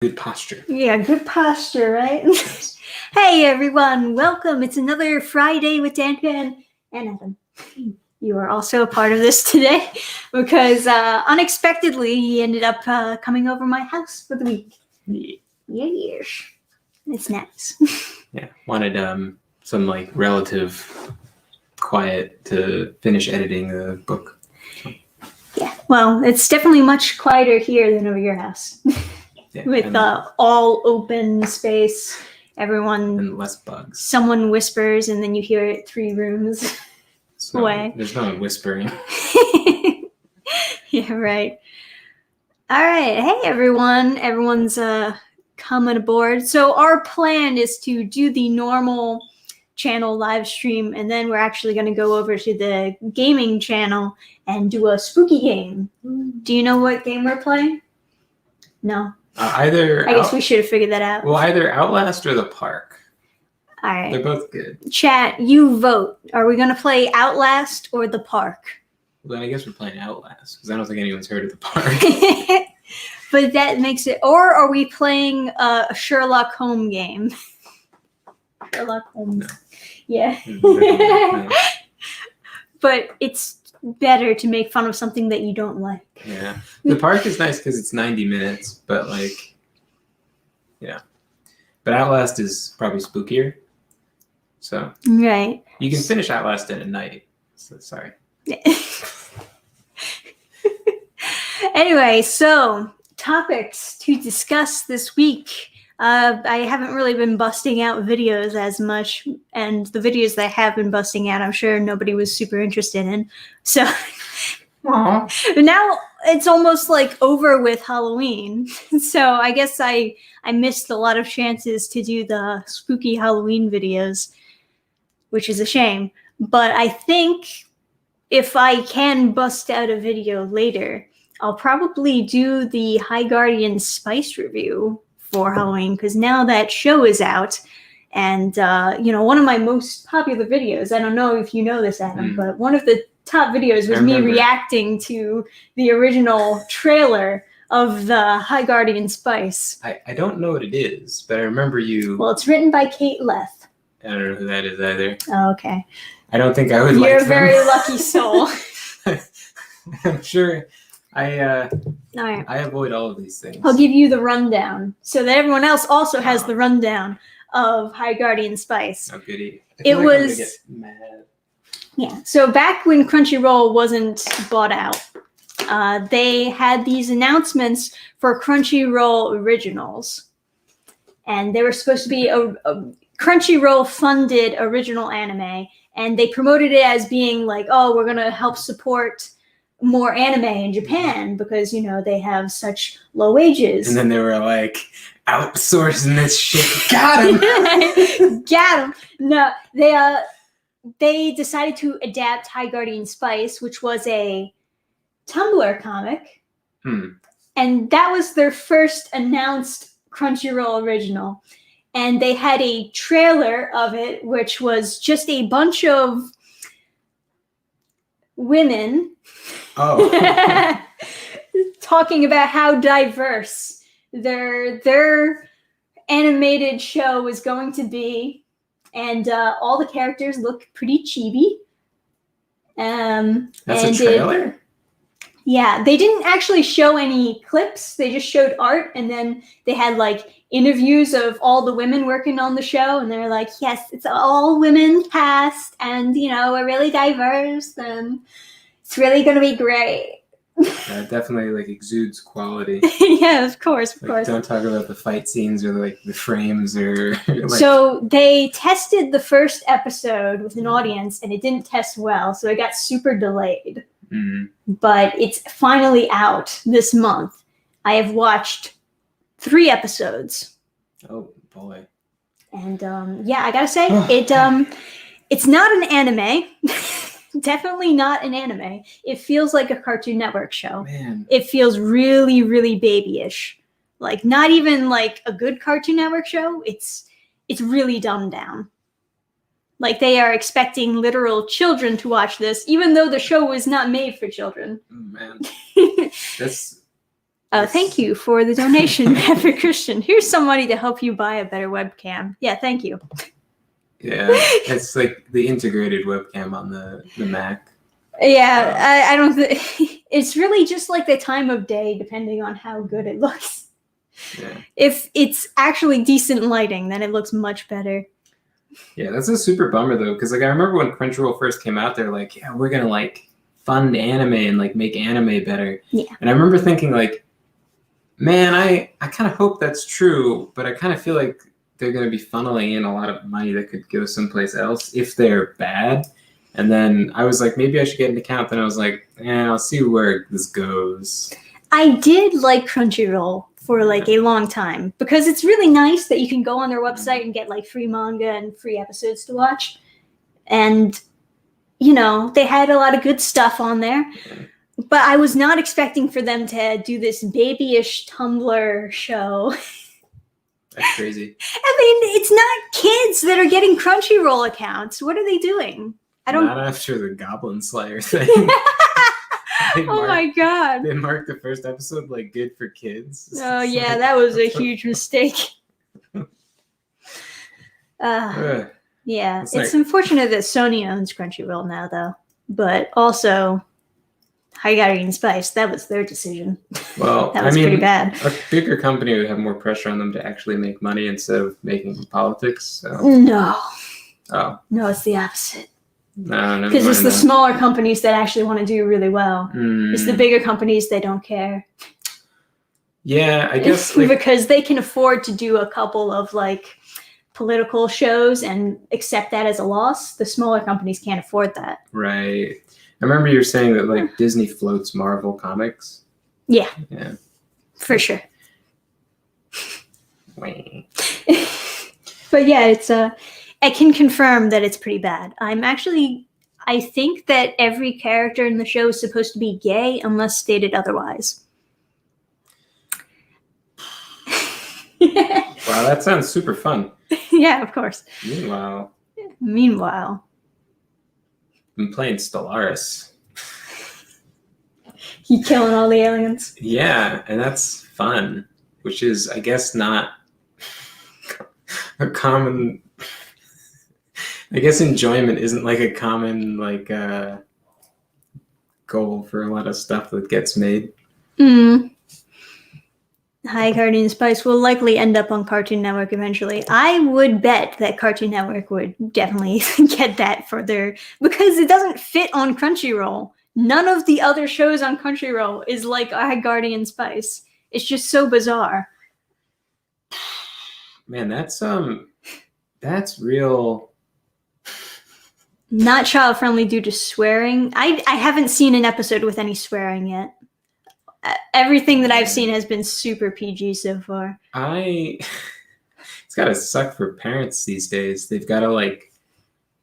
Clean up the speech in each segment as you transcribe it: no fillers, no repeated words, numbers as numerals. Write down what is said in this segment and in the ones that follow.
Good posture. Yeah, good posture, right? Hey everyone, welcome. It's another Friday with Dannphan and Evan. You are also a part of this today because unexpectedly he ended up coming over my house for the week. Yeah. It's nice. Yeah, wanted some like relative quiet to finish editing the book. Yeah, well, it's definitely much quieter here than over your house. Yeah, With all open space, everyone and less bugs. Someone whispers and then you hear it 3 rooms away. There's no whispering. Yeah, right. All right. Hey, everyone. Everyone's coming aboard. So our plan is to do the normal channel live stream, and then we're actually going to go over to the gaming channel and do a spooky game. Do you know what game we're playing? No. I guess we should have figured that out. Well, either Outlast or The Park. All right. They're both good. Chat, you vote. Are we going to play Outlast or The Park? Well, then I guess we're playing Outlast because I don't think anyone's heard of The Park. But that makes it... Or are we playing a Sherlock Holmes game? Sherlock Holmes. No. Yeah. No. But it's better to make fun of something that you don't like. Yeah. The Park is nice because it's 90 minutes, but like, yeah. But Outlast is probably spookier. So. Right. You can finish Outlast in a night. So, sorry. Anyway, so topics to discuss this week. I haven't really been busting out videos as much, and the videos that I have been busting out, I'm sure nobody was super interested in. So now it's almost like over with Halloween. So I guess I missed a lot of chances to do the spooky Halloween videos, which is a shame. But I think if I can bust out a video later, I'll probably do the High Guardian Spice review for Halloween, because now that show is out, and one of my most popular videos, I don't know if you know this, Adam, but one of the top videos was me reacting to the original trailer of the High Guardian Spice. I don't know what it is, but I remember you... Well, it's written by Kate Leth. I don't know who that is either. Oh, okay. I don't think I would like them. You're a very lucky soul. I'm sure... All right. I avoid all of these things. I'll give you the rundown so that everyone else also has the rundown of High Guardian Spice. Oh, goody. It was... I'm gonna get mad. Yeah. So back when Crunchyroll wasn't bought out, they had these announcements for Crunchyroll originals, and they were supposed to be a Crunchyroll funded original anime, and they promoted it as being like, oh, we're gonna help support more anime in Japan because, they have such low wages. And then they were like, outsourcing this shit. Got him! Got him! No, they decided to adapt High Guardian Spice, which was a Tumblr comic. And that was their first announced Crunchyroll original. And they had a trailer of it, which was just a bunch of women talking about how diverse their animated show was going to be, and all the characters look pretty chibi. That's a trailer? Yeah, they didn't actually show any clips. They just showed art, and then they had like interviews of all the women working on the show, and they're like, yes, it's all women cast, and we're really diverse, and it's really gonna be great. Yeah, definitely like exudes quality. Yeah, of course. Don't talk about the fight scenes or like the frames or like... So they tested the first episode with an audience, and it didn't test well, so it got super delayed. But it's finally out this month. I have watched 3 episodes. Oh boy. And I gotta say, it's not an anime. Definitely not an anime. It feels like a Cartoon Network show. Man. It feels really, really babyish. Like, not even like a good Cartoon Network show. It's really dumbed down. Like, they are expecting literal children to watch this, even though the show was not made for children. Oh, man. Thank you for the donation, Epic Christian. Here's some money to help you buy a better webcam. Yeah, thank you. Yeah, it's like the integrated webcam on the Mac. Yeah, I don't think it's really just like the time of day, depending on how good it looks. Yeah. If it's actually decent lighting, then it looks much better. Yeah, that's a super bummer though, because like I remember when Crunchyroll first came out, they're like, yeah, we're gonna like fund anime and like make anime better. Yeah. And I remember thinking like, man, I kind of hope that's true, but I kind of feel like they're gonna be funneling in a lot of money that could go someplace else if they're bad. And then I was like, maybe I should get an account. Then I was like, I'll see where this goes. I did like Crunchyroll for like a long time because it's really nice that you can go on their website and get like free manga and free episodes to watch. And, you know, they had a lot of good stuff on there. But I was not expecting for them to do this babyish Tumblr show. That's crazy. I mean, it's not kids that are getting Crunchyroll accounts. What are they doing? I don't. Not after the Goblin Slayer thing. Oh my god! They marked the first episode like good for kids. Oh yeah, that was a huge mistake. Yeah, it's unfortunate that Sony owns Crunchyroll now, though. But also, High and Spice, that was their decision. Well, that was pretty bad. A bigger company would have more pressure on them to actually make money instead of making politics. So. No. Oh. No, it's the opposite. No, because it's the smaller companies that actually want to do really well. It's the bigger companies that don't care. Yeah, I guess because they can afford to do a couple of like political shows and accept that as a loss. The smaller companies can't afford that. Right. I remember you were saying that like Disney floats Marvel comics. Yeah. Yeah. For sure. But yeah, it's I can confirm that it's pretty bad. I think that every character in the show is supposed to be gay unless stated otherwise. Wow, that sounds super fun. Yeah, of course. Meanwhile. I'm playing Stellaris. You killing all the aliens? Yeah, and that's fun, which is, I guess, not a common... I guess enjoyment isn't like a common like goal for a lot of stuff that gets made. High Guardian Spice will likely end up on Cartoon Network eventually. I would bet that Cartoon Network would definitely get that for their because it doesn't fit on Crunchyroll. None of the other shows on Crunchyroll is like High Guardian Spice. It's just so bizarre. Man, that's real. Not child friendly due to swearing. I haven't seen an episode with any swearing yet. Everything that I've seen has been super PG so far. It's gotta suck for parents these days. They've gotta like,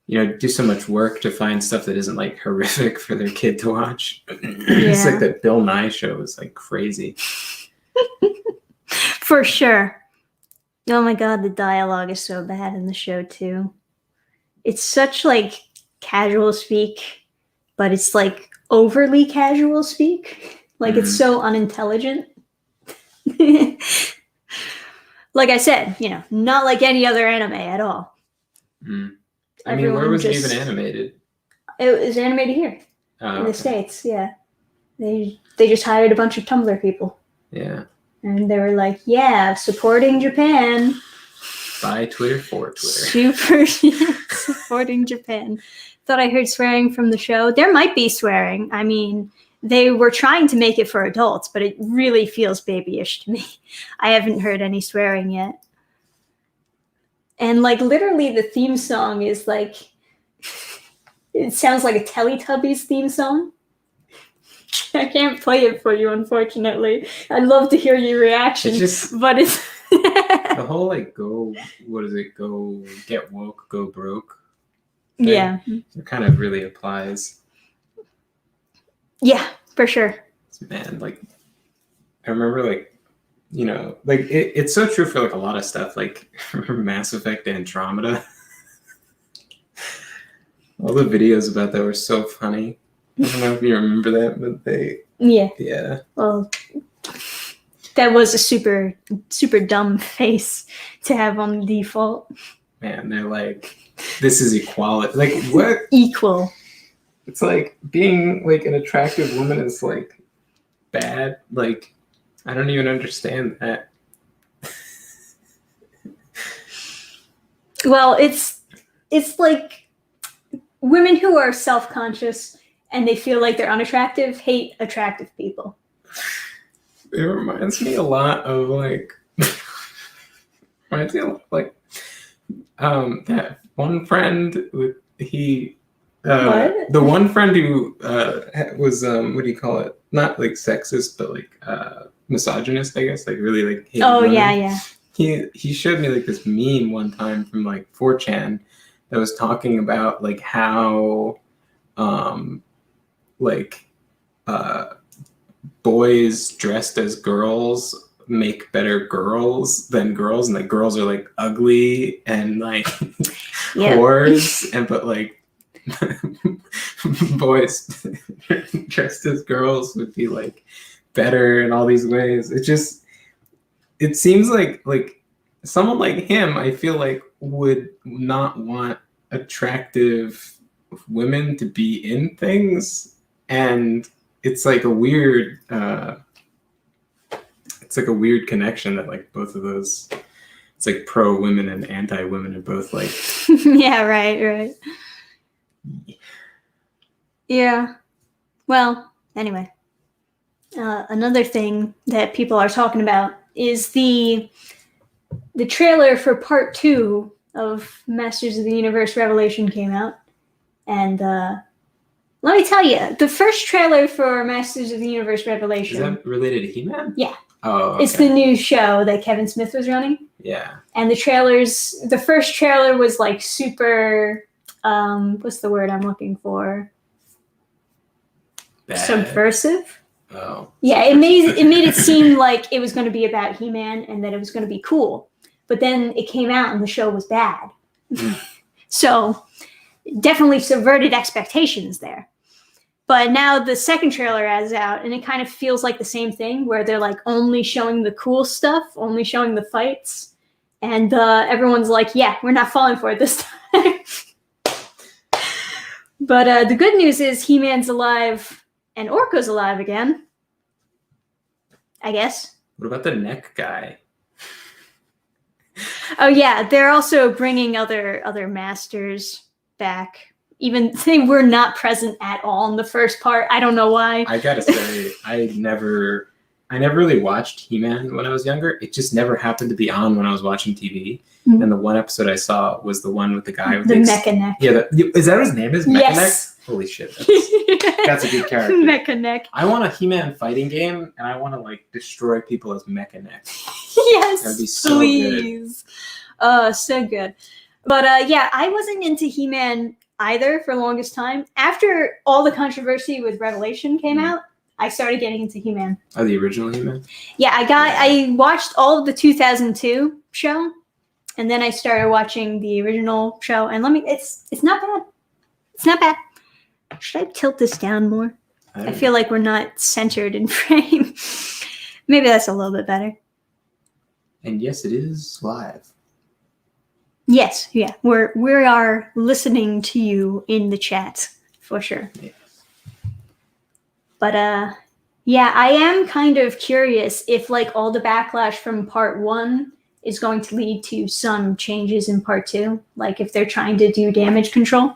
do so much work to find stuff that isn't like horrific for their kid to watch. It's like that Bill Nye show is like crazy. For sure. Oh my god, the dialogue is so bad in the show too. It's such like casual speak, but it's like overly casual speak. Like it's so unintelligent. Like I said, not like any other anime at all. I mean, where was it even animated? It was animated here in the States. Yeah, they just hired a bunch of Tumblr people. Yeah, and they were like, "Yeah, supporting Japan." By Twitter for Twitter. Super supporting Japan. Thought I heard swearing from the show. There might be swearing. I mean, they were trying to make it for adults, but it really feels babyish to me. I haven't heard any swearing yet. And like literally the theme song is like, it sounds like a Teletubbies theme song. I can't play it for you, unfortunately. I'd love to hear your reaction, but it's... The whole like go get woke, go broke thing, yeah, it kind of really applies. Yeah, for sure. Man, like I remember like it's so true for like a lot of stuff, like Mass Effect Andromeda. All the videos about that were so funny. I don't know if you remember that, but yeah. Well, That was a super, super dumb face to have on the default. Man, they're like, this is equality. Like, what? Equal. It's like being like an attractive woman is like bad. Like, I don't even understand that. Well, it's like women who are self-conscious and they feel like they're unattractive hate attractive people. It reminds me a lot of like that one friend with What? the one friend who was what do you call it? Not like sexist, but like misogynist, I guess. Like really like hated women. Yeah. He showed me like this meme one time from like 4chan that was talking about like how like boys dressed as girls make better girls than girls, and like girls are like ugly and like whores, and but like boys dressed as girls would be like better in all these ways. It seems like someone like him, I feel like, would not want attractive women to be in things, and it's like a weird connection that like both of those, it's like pro women and anti women are both like yeah, right. Yeah. Well, anyway, another thing that people are talking about is the trailer for part 2 of Masters of the Universe Revelation came out, and let me tell you, the first trailer for Masters of the Universe Revelation. Is that related to He-Man? Yeah. Oh, okay. It's the new show that Kevin Smith was running. Yeah. And the first trailer was like super, what's the word I'm looking for? Bad. Subversive. Oh. Yeah, it made it seem like it was going to be about He-Man and that it was going to be cool. But then it came out and the show was bad. So definitely subverted expectations there. But now the second trailer is out and it kind of feels like the same thing where they're like only showing the cool stuff, only showing the fights. And everyone's like, yeah, we're not falling for it this time. But the good news is He-Man's alive and Orko's alive again. I guess. What about the neck guy? Oh yeah, they're also bringing other masters back. Even they were not present at all in the first part. I don't know why. I gotta say, I never really watched He-Man when I was younger. It just never happened to be on when I was watching TV. Mm-hmm. And the one episode I saw was the one with the guy with the Mecha Neck. Yeah, is that what his name is? Mecha Yes. Neck? Holy shit, that's a good character. Mecha Neck. I want a He-Man fighting game, and I want to like destroy people as Mecha Neck. Yes, that'd be so please. Good. So good. But yeah, I wasn't into He-Man either for the longest time. After all the controversy with Revelation came out, I started getting into He-Man. Oh, the original He-Man? Yeah, I watched all of the 2002 show, and then I started watching the original show. And it's not bad. It's not bad. Should I tilt this down more? I feel like we're not centered in frame. Maybe that's a little bit better. And yes, it is live. Yes, yeah. We are listening to you in the chat for sure. Yes. But yeah, I am kind of curious if like all the backlash from part 1 is going to lead to some changes in part 2, like if they're trying to do damage control.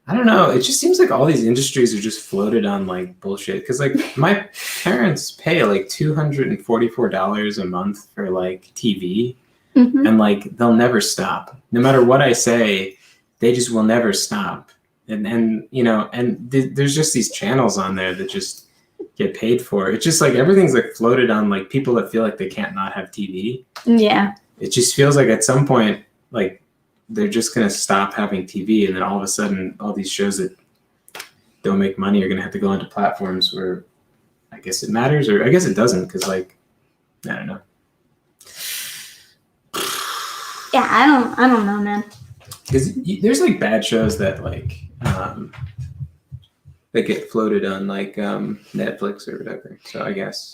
I don't know. It just seems like all these industries are just floated on like bullshit. Because like my parents pay like $244 a month for like TV. Mm-hmm. And like they'll never stop. No matter what I say, they just will never stop. And you know, and there's just these channels on there that just get paid for. It's just like everything's like floated on like people that feel like they can't not have TV. Yeah. It just feels like at some point like they're just gonna stop having TV, and then all of a sudden all these shows that don't make money are gonna have to go onto platforms where I guess it matters, or I guess it doesn't, because like I don't know. Yeah, I don't know, man. Because there's like bad shows that like that get floated on like Netflix or whatever. So I guess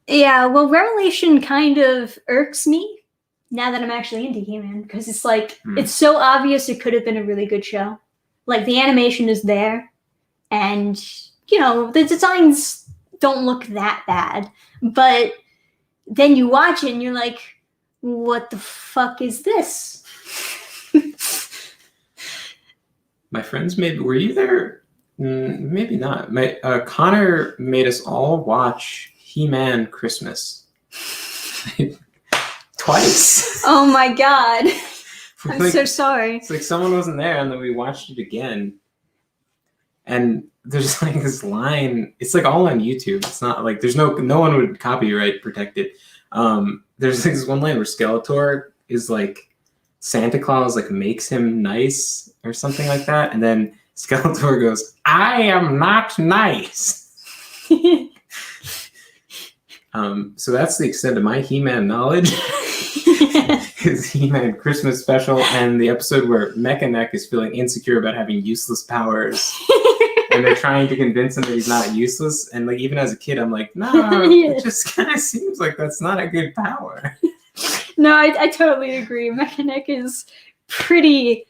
Yeah, well, Revelation kind of irks me now that I'm actually into He-Man because it's like it's so obvious it could have been a really good show. Like the animation is there, and the designs don't look that bad, but then you watch it and you're like, what the fuck is this? My friends were you there? Maybe not. Connor made us all watch He-Man Christmas twice. Oh my god. I'm Like, so sorry. It's like someone wasn't there, and then we watched it again. And there's like this line. It's like all on YouTube. It's not like there's no one would copyright protect it. There's like this one line where Skeletor is like Santa Claus like makes him nice or something like that, and then Skeletor goes, "I am not nice." So that's the extent of my He-Man knowledge. His He-Man Christmas special and the episode where Mechanic is feeling insecure about having useless powers. And they're trying to convince him that he's not useless. And like even as a kid, I'm like, no, it just kind of seems like that's not a good power. No, I totally agree. Mechanic is pretty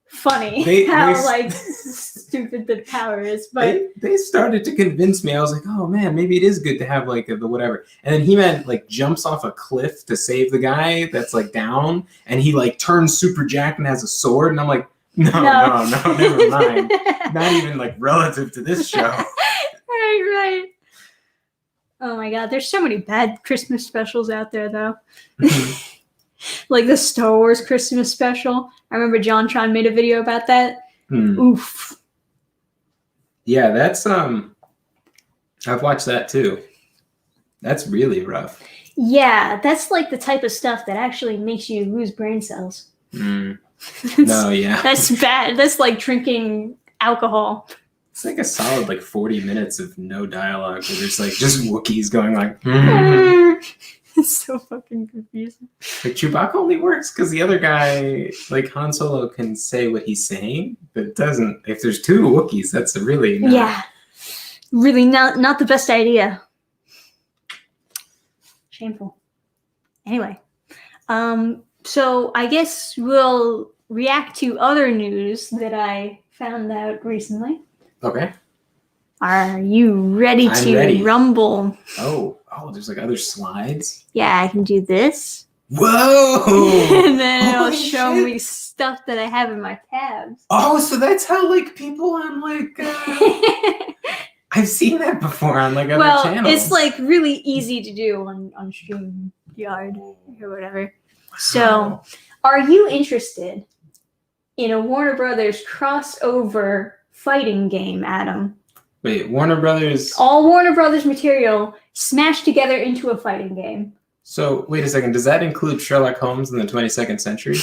funny. Like stupid the power is, but they started to convince me. I was like, oh man, maybe it is good to have like the whatever. And then He-Man like jumps off a cliff to save the guy that's like down, and he like turns super jacked and has a sword, and I'm like, no, never mind. Not even like relative to this show. Right. Oh my god, there's so many bad Christmas specials out there though. Like the Star Wars Christmas special. I remember JonTron made a video about that. Oof. Yeah, that's I've watched that too. That's really rough. Yeah, that's like the type of stuff that actually makes you lose brain cells. No, yeah. That's bad. That's like drinking alcohol. It's like a solid like 40 minutes of no dialogue where there's like just Wookiees going like It's so fucking confusing. Like Chewbacca only works because the other guy, like Han Solo, can say what he's saying, but it doesn't. If there's two Wookiees, that's really really not the best idea. Shameful. Anyway, so I guess we'll react to other news that I found out recently. Okay. Are you ready to rumble? Oh, there's like other slides? Yeah, I can do this. Whoa! And then it'll show me stuff that I have in my tabs. Oh, so that's how like people on like I've seen that before on like other channels. It's like really easy to do on StreamYard or whatever. Wow. So, are you interested in a Warner Brothers crossover fighting game, Adam? Wait, Warner Brothers... All Warner Brothers material smashed together into a fighting game. So, wait a second. Does that include Sherlock Holmes in the 22nd century?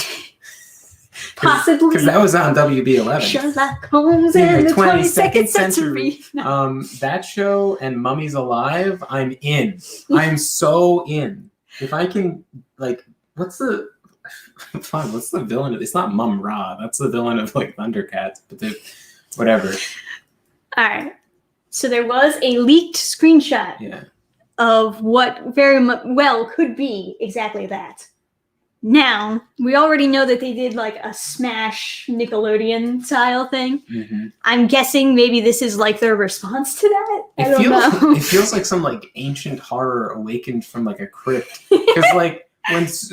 Possibly. Because that was on WB11. Sherlock Holmes in the 22nd century. That show and Mummies Alive, I'm in. I'm so in. If I can, like, what's the villain? It's not Mum Ra. That's the villain of, like, Thundercats. But whatever. All right. So there was a leaked screenshot of what very well could be exactly that. Now, we already know that they did like a Smash Nickelodeon style thing. Mm-hmm. I'm guessing maybe this is like their response to that. I don't know. It feels like some like ancient horror awakened from like a crypt. Because like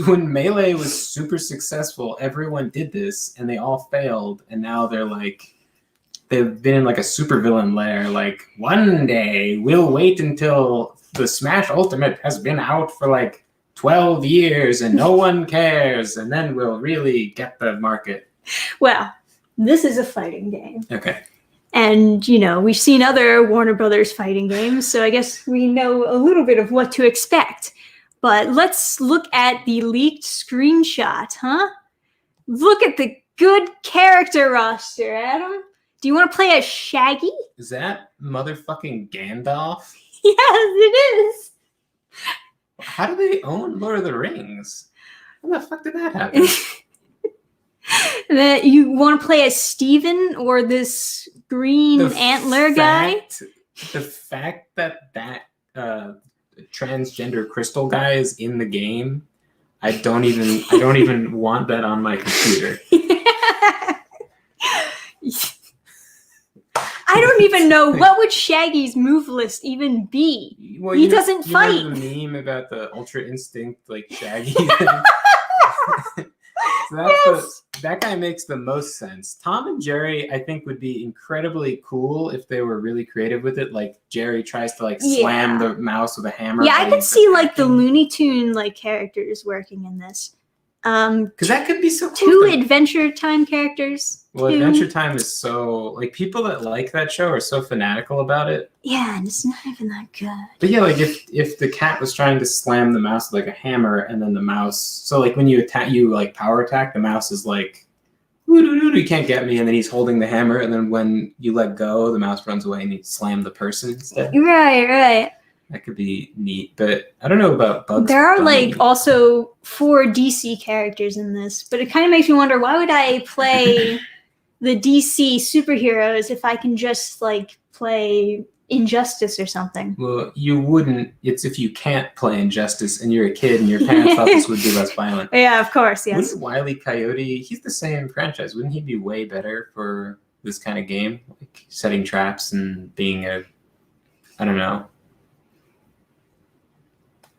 when Melee was super successful, everyone did this and they all failed. And now they're like, they've been in like a supervillain lair. Like one day we'll wait until the Smash Ultimate has been out for like 12 years and no one cares, and then we'll really get the market. Well, this is a fighting game. Okay. And, we've seen other Warner Brothers fighting games, so I guess we know a little bit of what to expect. But let's look at the leaked screenshot, huh? Look at the good character roster, Adam. Do you want to play as Shaggy? Is that motherfucking Gandalf? Yes, it is. How do they own Lord of the Rings? How the fuck did that happen? That you want to play as Steven or this green antler guy? The fact that transgender crystal guy is in the game, I don't even want that on my computer. I don't even know what would Shaggy's move list even be. Well, He doesn't you fight. remember the meme about the Ultra Instinct like Shaggy thing? So that guy makes the most sense. Tom and Jerry, I think, would be incredibly cool if they were really creative with it. Like Jerry tries to slam the mouse with a hammer. Yeah, I could see the Looney Tune characters working in this. Because that could be so cool. 2 Adventure Time characters. Well, Adventure Time is so people that like that show are so fanatical about it. Yeah, and it's not even that good. But yeah, if the cat was trying to slam the mouse with a hammer, and then the mouse, so when you attack, you power attack, the mouse is like, you can't get me, and then he's holding the hammer, and then when you let go, the mouse runs away and you slam the person instead. Right. That could be neat, but I don't know about Bugs There are Bunny. also 4 DC characters in this, but it kind of makes me wonder, why would I play the DC superheroes if I can just play Injustice or something? Well, you wouldn't. It's if you can't play Injustice and you're a kid and your parents thought this would be less violent. Yeah, of course, yes. Wouldn't Wile E. Coyote, he's the same franchise, wouldn't he be way better for this kind of game? Like setting traps and being I don't know.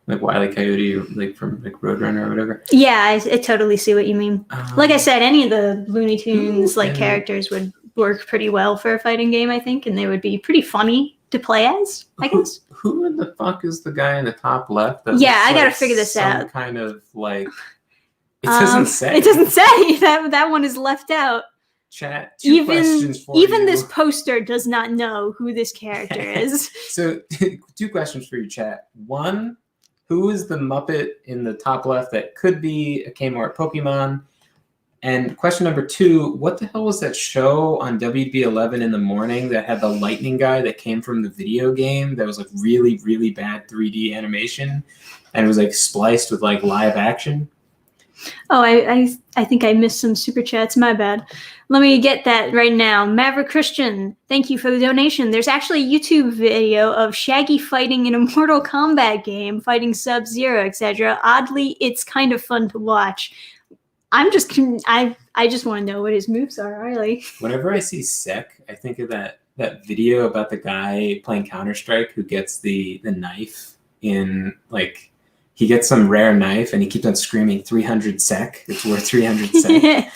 Like Wile E. Coyote, from Roadrunner or whatever. Yeah, I totally see what you mean. Like I said, any of the Looney Tunes characters would work pretty well for a fighting game, I think, and they would be pretty funny to play as, I guess. Who in the fuck is the guy in the top left? Yeah, I gotta figure this out. Some kind of it doesn't say. It doesn't say. That one is left out. Chat. Two questions for even you. This poster does not know who this character is. So 2 questions for you, chat. 1, who is the Muppet in the top left that could be a Kmart Pokemon? And question number 2, what the hell was that show on WB11 in the morning that had the lightning guy that came from the video game that was really, really bad 3D animation and it was spliced with live action? Oh, I think I missed some super chats. My bad. Let me get that right now. Maverick Christian, thank you for the donation. There's actually a YouTube video of Shaggy fighting in a Mortal Kombat game, fighting Sub-Zero, etc. Oddly, it's kind of fun to watch. I just want to know what his moves are, really. Whenever I see Sek, I think of that video about the guy playing Counter-Strike who gets the knife in he gets some rare knife and he keeps on screaming 300 sec. It's worth 300 sec.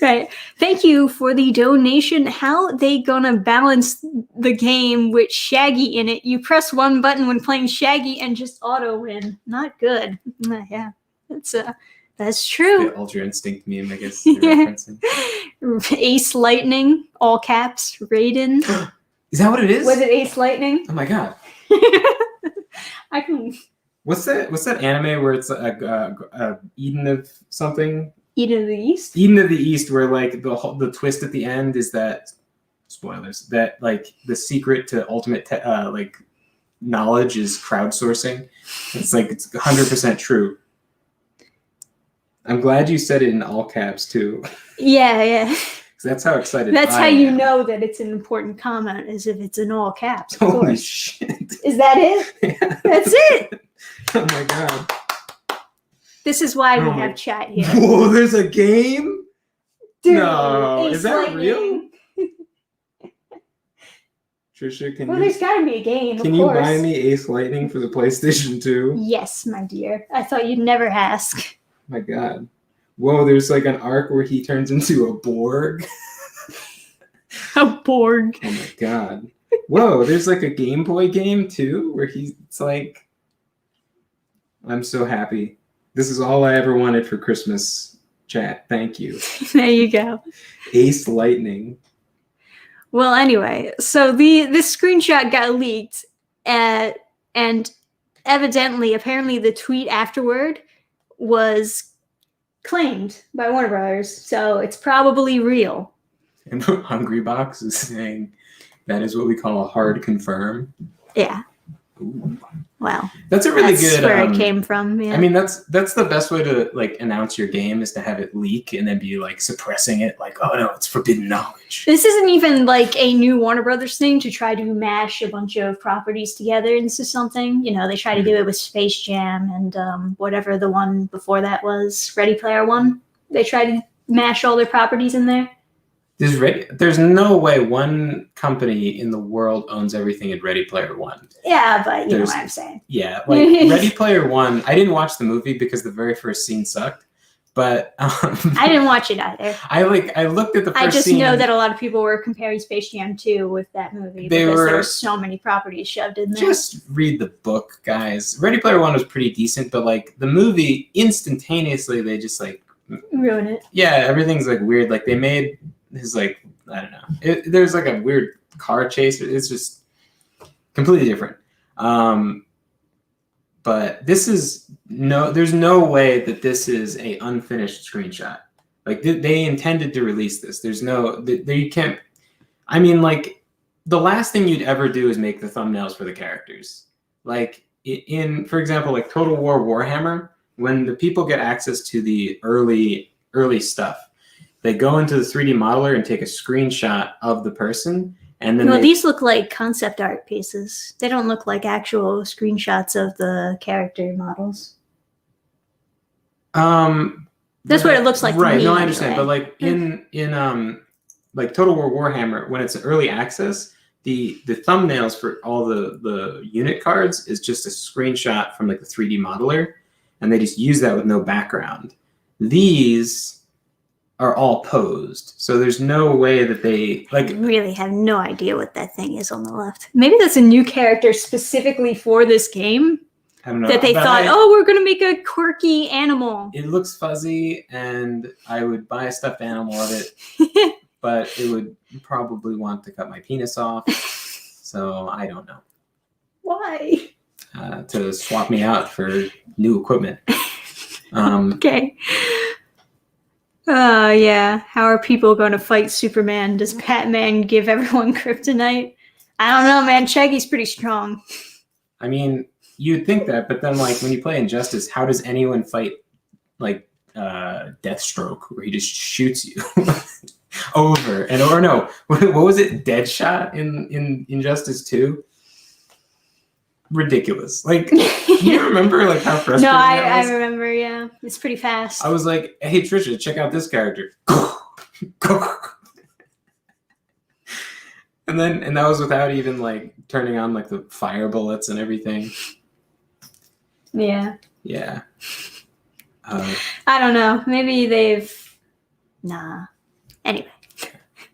Right. Thank you for the donation. How they gonna balance the game with Shaggy in it? You press one button when playing Shaggy and just auto win. Not good. Yeah, that's true. The Ultra Instinct meme, I guess. You're referencing. Ace Lightning, all caps. Raiden. Is that what it is? Was it Ace Lightning? Oh my god. I can. What's that anime where it's Eden of something? Eden of the East? Eden of the East, where the twist at the end is that, spoilers, that the secret to ultimate knowledge is crowdsourcing. It's it's 100% true. I'm glad you said it in all caps too. Yeah. That's how excited That's I how am. you know that it's an important comment, is if it's in all caps. Of Holy course. shit. Is that it? Yeah. That's it. Oh my god. This is why we have chat here. Whoa, there's a game? Dude, No, Ace is that Lightning. real? Trisha, There's got to be a game. can of you course. buy me Ace Lightning for the PlayStation 2? Yes, my dear. I thought you'd never ask. My god. Whoa, there's an arc where he turns into a Borg. A Borg. Oh my god. Whoa, there's a Game Boy game too, where it's I'm so happy. This is all I ever wanted for Christmas, chat. Thank you. There you go. Ace Lightning. Well, anyway, so this screenshot got leaked, and apparently the tweet afterward was claimed by Warner Brothers, so it's probably real. And Hungry Box is saying that is what we call a hard confirm. Yeah. Ooh. Wow. That's a really That's good. where it came from. Yeah. I mean, that's the best way to like announce your game is to have it leak and then be like suppressing it, like, oh no, it's forbidden knowledge. This isn't even like a new Warner Brothers thing to try to mash a bunch of properties together into something. You know, they try to do it with Space Jam and whatever the one before that was, Ready Player One. They try to mash all their properties in there. There's no way one company in the world owns everything in Ready Player One. Yeah, but you know what I'm saying. Yeah, like Ready Player One. I didn't watch the movie because the very first scene sucked. But I didn't watch it either. I looked at the first I just scene. know that a lot of people were comparing Space Jam 2 with that movie because there were so many properties shoved in there. Just read the book, guys. Ready Player One was pretty decent, but like the movie, instantaneously they just like ruin it. Yeah, everything's like weird. Like they made his like I don't know. There's like a weird car chase. It's just completely different. But this is there's no way that this is a unfinished screenshot. Like they intended to release this. There's no, you can't. I mean, like the last thing you'd ever do is make the thumbnails for the characters. Like for example, like Total War Warhammer, when the people get access to the early stuff, they go into the 3D modeler and take a screenshot of the person. And then these look like concept art pieces. They don't look like actual screenshots of the character models. That's what it looks like. Right. To me, no, I understand. anyway. But like in like Total War Warhammer, when it's early access, the thumbnails for all the unit cards is just a screenshot from like the 3D modeler, and they just use that with no background. These are all posed, so there's no way that they like. I really have no idea what that thing is on the left. Maybe that's a new character specifically for this game. I don't know. That they thought, we're going to make a quirky animal. It looks fuzzy, and I would buy a stuffed animal of it, but it would probably want to cut my penis off. So I don't know. Why? To swap me out for new equipment. Okay. Yeah. How are people going to fight Superman? Does Batman give everyone kryptonite? I don't know, man. Shaggy's pretty strong. I mean, you'd think that, but then like when you play Injustice, how does anyone fight like Deathstroke, where he just shoots you over and over? No, what was it? Deadshot in Injustice 2? Ridiculous. Like, you remember like how frustrating No, that was? I remember. Yeah, it's pretty fast. I was like, hey Trisha, check out this character. And that was without even like turning on like the fire bullets and everything. Yeah. Yeah. I don't know. Maybe Nah. Anyway.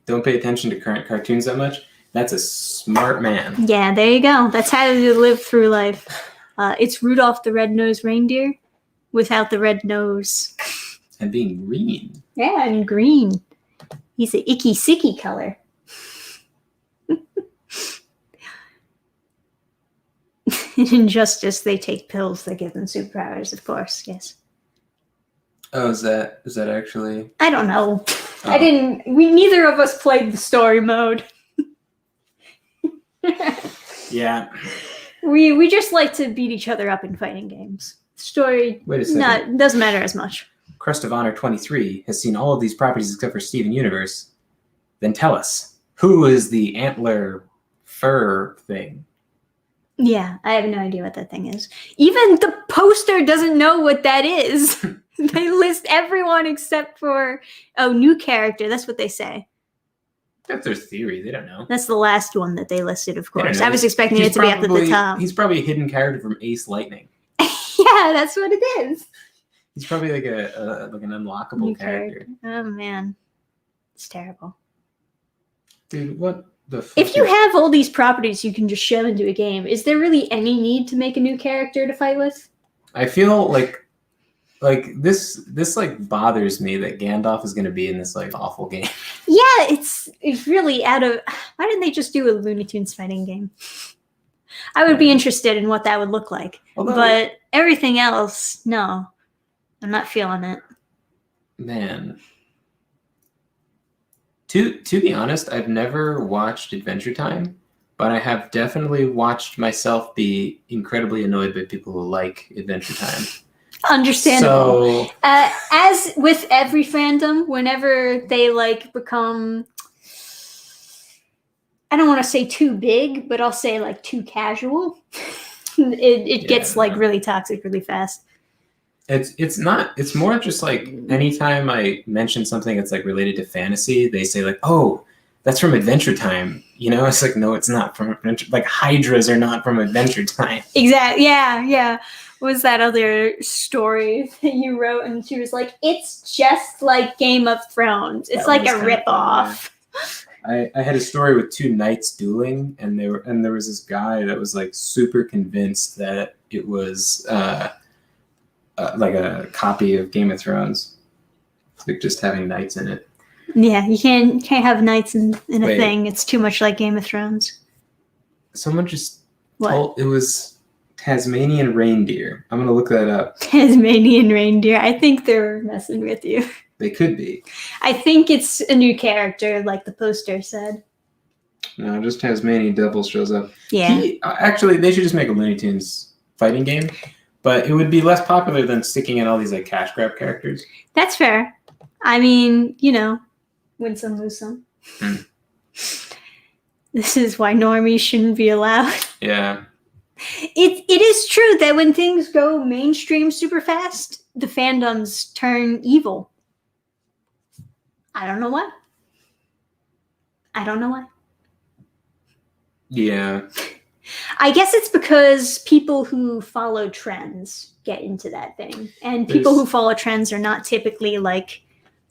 Don't pay attention to current cartoons that much. That's a smart man. Yeah, there you go. That's how you live through life. It's Rudolph the Red-Nosed Reindeer without the red nose. And being green. Yeah, and green. He's an icky, sicky color. In Injustice, they take pills that give them superpowers, of course, yes. Oh, is that actually? I don't know. Oh. Neither of us played the story mode. Yeah. We just like to beat each other up in fighting games. Story, Wait a second. doesn't matter as much. Crest of Honor 23 has seen all of these properties except for Steven Universe. Then tell us, who is the antler fur thing? Yeah, I have no idea what that thing is. Even the poster doesn't know what that is. They list everyone except for, new character. That's what they say. That's their theory. They don't know. That's the last one that they listed, of course. know. I was expecting it to be up at the top. He's probably a hidden character from Ace Lightning. Yeah, that's what it is. He's probably like an unlockable New character. Oh, man. It's terrible. Dude, what the fuck? If you have all these properties you can just shove into a game, is there really any need to make a new character to fight with? I feel like this like bothers me that Gandalf is going to be in this like awful game. Yeah, it's really out of... Why didn't they just do a Looney Tunes fighting game? I would be interested in what that would look like. But everything else, no. I'm not feeling it. Man. To be honest, I've never watched Adventure Time, but I have definitely watched myself be incredibly annoyed by people who like Adventure Time. Understandable. So, As with every fandom, whenever they like become, I don't want to say too big, but I'll say like too casual, it gets like really toxic really fast. It's not, it's more just like anytime I mention something that's like related to fantasy, they say like, oh, that's from Adventure Time. You know, it's like, no, it's not from Adventure. Like hydras are not from Adventure Time. Exactly. Yeah. What was that other story that you wrote? And she was like, it's just like Game of Thrones. It's like a ripoff. I had a story with two knights dueling, and there was this guy that was like super convinced that it was like a copy of Game of Thrones, like just having knights in it. Yeah, you can't have knights in a thing. It's too much like Game of Thrones. Someone just told it was Tasmanian reindeer. I'm gonna look that up. Tasmanian reindeer. I think they're messing with you. They could be. I think it's a new character, like the poster said. No, just Tasmanian Devil shows up. Yeah. Actually, they should just make a Looney Tunes fighting game, but it would be less popular than sticking in all these like cash grab characters. That's fair. I mean, you know, win some, lose some. This is why normies shouldn't be allowed. Yeah. It is true that when things go mainstream super fast, the fandoms turn evil. I don't know why. Yeah. I guess it's because people who follow trends get into that thing. And people who follow trends are not typically like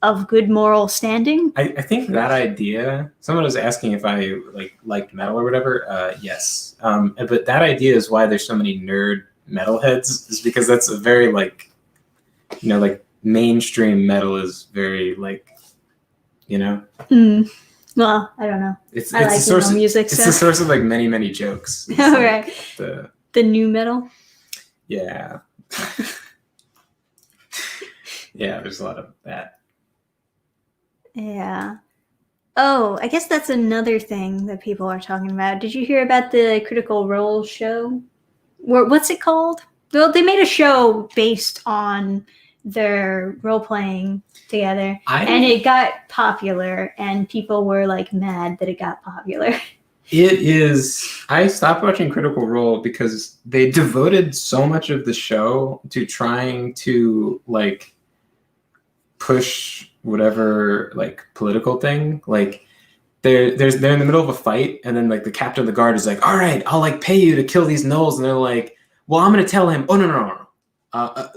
of good moral standing. I think that idea, someone was asking if I liked metal or whatever. Yes. But that idea is why there's so many nerd metalheads, is because that's a very like, you know, like mainstream metal is very like, you know. Well, I don't know. It's I like the source of music. It's the source of like many jokes. All like right. The new metal. Yeah. Yeah, there's a lot of that. Yeah. Oh, I guess that's another thing that people are talking about. Did you hear about the Critical Role show? What's it called? Well, they made a show based on their role playing together, and it got popular, and people were like mad that it got popular. It is. I stopped watching Critical Role because they devoted so much of the show to trying to like push whatever like political thing. Like they're in the middle of a fight, and then like the captain of the guard is like, "All right, I'll like pay you to kill these gnolls," and they're like, "Well, I'm gonna tell him." Oh no.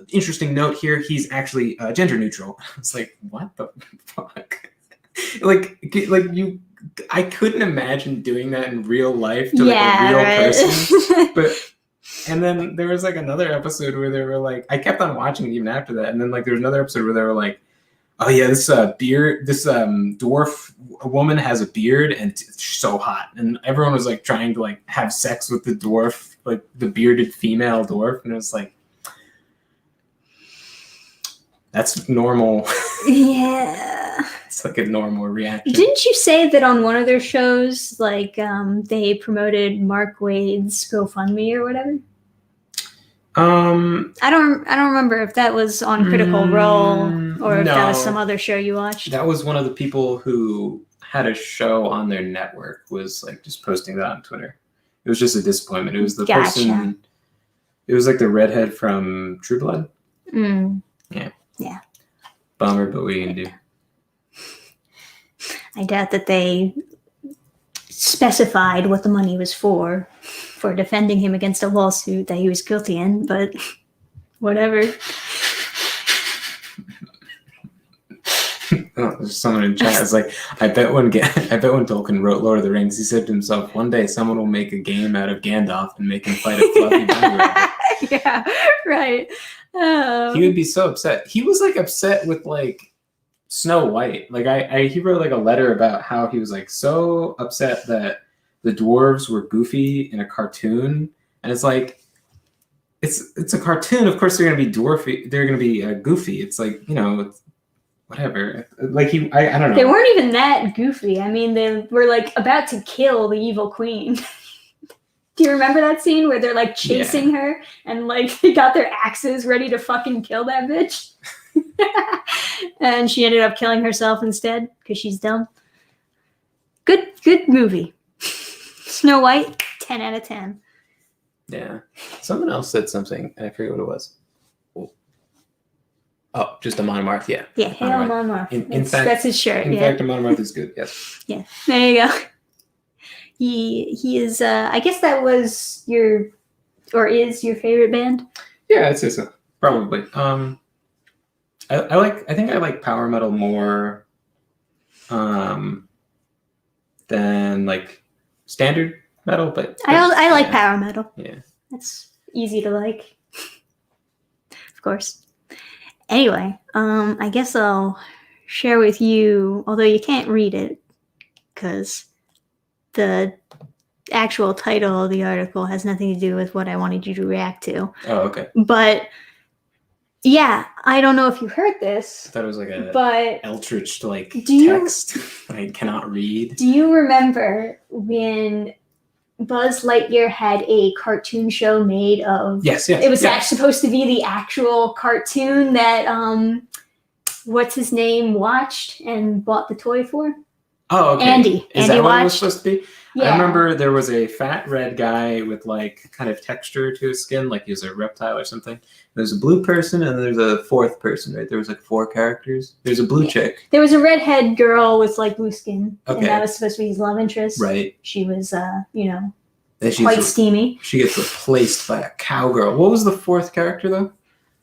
Interesting note here. He's actually gender neutral. It's like, what the fuck? like you. I couldn't imagine doing that in real life to like a real person. But and then there was like another episode where they were like, I kept on watching it even after that, and then like there was another episode where they were like, oh yeah, this dwarf woman has a beard and it's so hot, and everyone was like trying to like have sex with the dwarf, like the bearded female dwarf, and it was like, that's normal. Yeah. It's like a normal reaction. Didn't you say that on one of their shows, like they promoted Mark Wade's GoFundMe or whatever? I don't remember if that was on Critical Role or if that was some other show you watched. That was one of the people who had a show on their network, was like just posting that on Twitter. It was just a disappointment. It was the person. It was like the redhead from True Blood. Yeah. Bummer, but what are you gonna do? I doubt that they specified what the money was for defending him against a lawsuit that he was guilty in, but whatever. Oh, there's someone in chat is like, I bet when Tolkien wrote Lord of the Rings, he said to himself, one day someone will make a game out of Gandalf and make him fight a fluffy bunny. Yeah, right. He would be so upset. He was like upset with like Snow White. Like he wrote like a letter about how he was like so upset that the dwarves were goofy in a cartoon, and it's like it's a cartoon. Of course they're gonna be dwarfy. They're gonna be goofy. It's like, you know, whatever. Like I don't know. They weren't even that goofy. I mean, they were like about to kill the evil queen. Do you remember that scene where they're like chasing her and like they got their axes ready to fucking kill that bitch? And she ended up killing herself instead because she's dumb. Good movie. Snow White, 10 out of 10. Yeah. Someone else said something, and I forget what it was. Oh, just a Monomarth, yeah. Yeah, Hail Monomarth. In fact, that's his shirt. In fact, a Monomarth is good, yes. Yeah, there you go. He is, I guess that was is your favorite band? Yeah, I'd say so. Probably. I think I like power metal more than like standard metal, but I like power metal. Yeah. That's easy to like. Of course. Anyway, I guess I'll share with you, although you can't read it because the actual title of the article has nothing to do with what I wanted you to react to. Oh, okay. But yeah, I don't know if you heard this. I thought it was like a Eldritch text I cannot read. Do you remember when Buzz Lightyear had a cartoon show made of? Yes. It was supposed to be the actual cartoon that what's his name watched and bought the toy for. Oh, okay. Andy that watched. What it was supposed to be? Yeah. I remember there was a fat red guy with like kind of texture to his skin, like he was a reptile or something. There's a blue person and there's a fourth person, right? There was like 4 characters. There's a blue chick. There was a redhead girl with like blue skin. Okay. And that was supposed to be his love interest. Right. She was quite steamy. She gets replaced by a cowgirl. What was the 4th character though?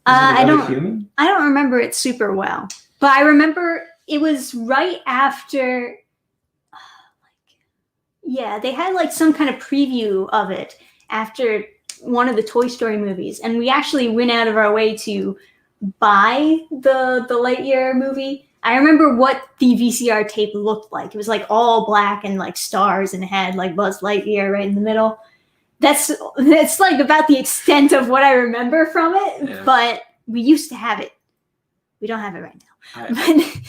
I don't human? I don't remember it super well. But I remember it was right after they had like some kind of preview of it after one of the Toy Story movies, and we actually went out of our way to buy the Lightyear movie. I remember what the VCR tape looked like. It was like all black and like stars, and it had like Buzz Lightyear right in the middle. That's like about the extent of what I remember from it. Yeah. But we used to have it. We don't have it right now, but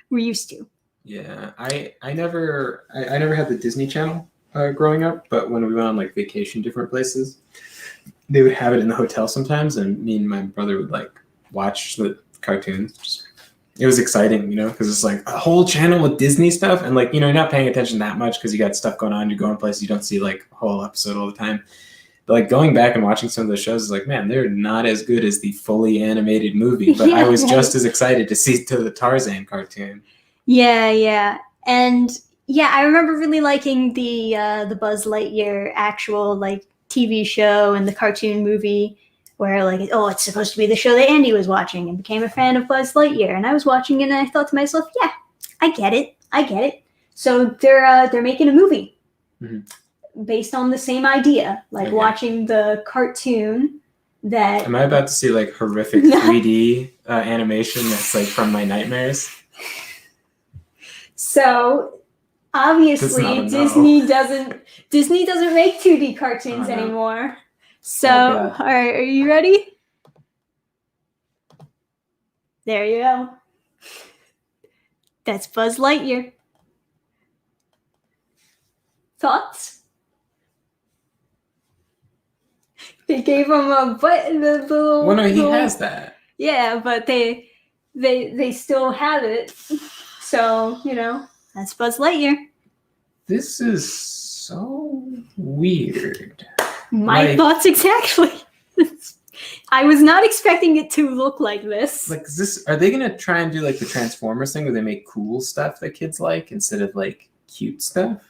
we used to. Yeah, I never had the Disney Channel growing up, but when we went on like vacation different places, they would have it in the hotel sometimes, and me and my brother would like watch the cartoons. It was exciting, because it's like a whole channel with Disney stuff, and like you're not paying attention that much because you got stuff going on. You're going places, you don't see like a whole episode all the time. But like going back and watching some of those shows is like, man, they're not as good as the fully animated movie, but I was just as excited to see the Tarzan cartoon. Yeah. And yeah, I remember really liking the Buzz Lightyear actual like TV show and the cartoon movie where like, it's supposed to be the show that Andy was watching, and became a fan of Buzz Lightyear. And I was watching it and I thought to myself, yeah, I get it. So they're making a movie based on the same idea, like watching the cartoon that. Am I about to see like horrific 3D animation that's like from my nightmares? So obviously Disney doesn't make 2D cartoons anymore. So all right, are you ready? There you go. That's Buzz Lightyear. Thoughts? They gave him a button. Well, no, he has that. Yeah, but they still have it. So, that's Buzz Lightyear. This is so weird. My thoughts exactly. I was not expecting it to look like this. Like, are they going to try and do like the Transformers thing where they make cool stuff that kids like instead of like cute stuff?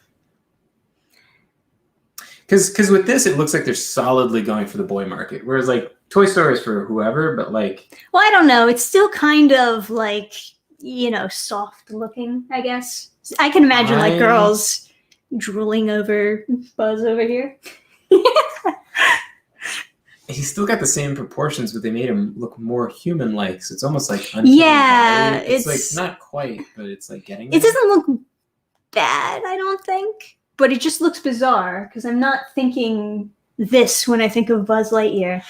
Because with this, it looks like they're solidly going for the boy market. Whereas like Toy Story is for whoever, but like. Well, I don't know. It's still kind of like, soft looking, I guess. I can imagine like girls drooling over Buzz over here. He's still got the same proportions, but they made him look more human-like. So it's almost like it's like not quite, but it's like getting there. It doesn't look bad, I don't think, but it just looks bizarre because I'm not thinking this when I think of Buzz Lightyear.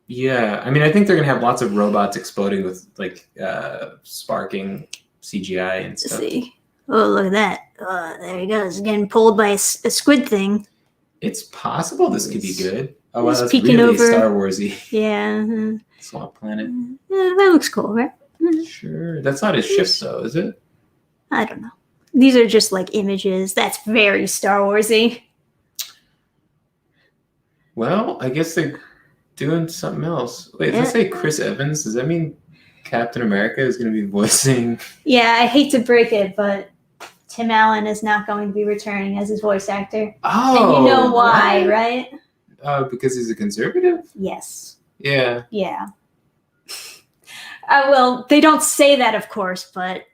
Yeah, I mean, I think they're gonna have lots of robots exploding with like sparking CGI and stuff. See, Oh, look at that. There he goes, getting pulled by a squid thing. It's possible this could be good. Oh, wow, He's that's peeking really over. Star Warsy. Yeah. Swamp Planet. That looks cool, right? Sure. That's not his ship, though, is it? I don't know. These are just like images. That's very Star Warsy. Well, I guess they're doing something else. Wait, let's say Chris Evans. Does that mean Captain America is going to be voicing? Yeah, I hate to break it, but Tim Allen is not going to be returning as his voice actor. Oh, and you know why, right? Because he's a conservative? Yes. Yeah. Yeah. Well, they don't say that, of course, but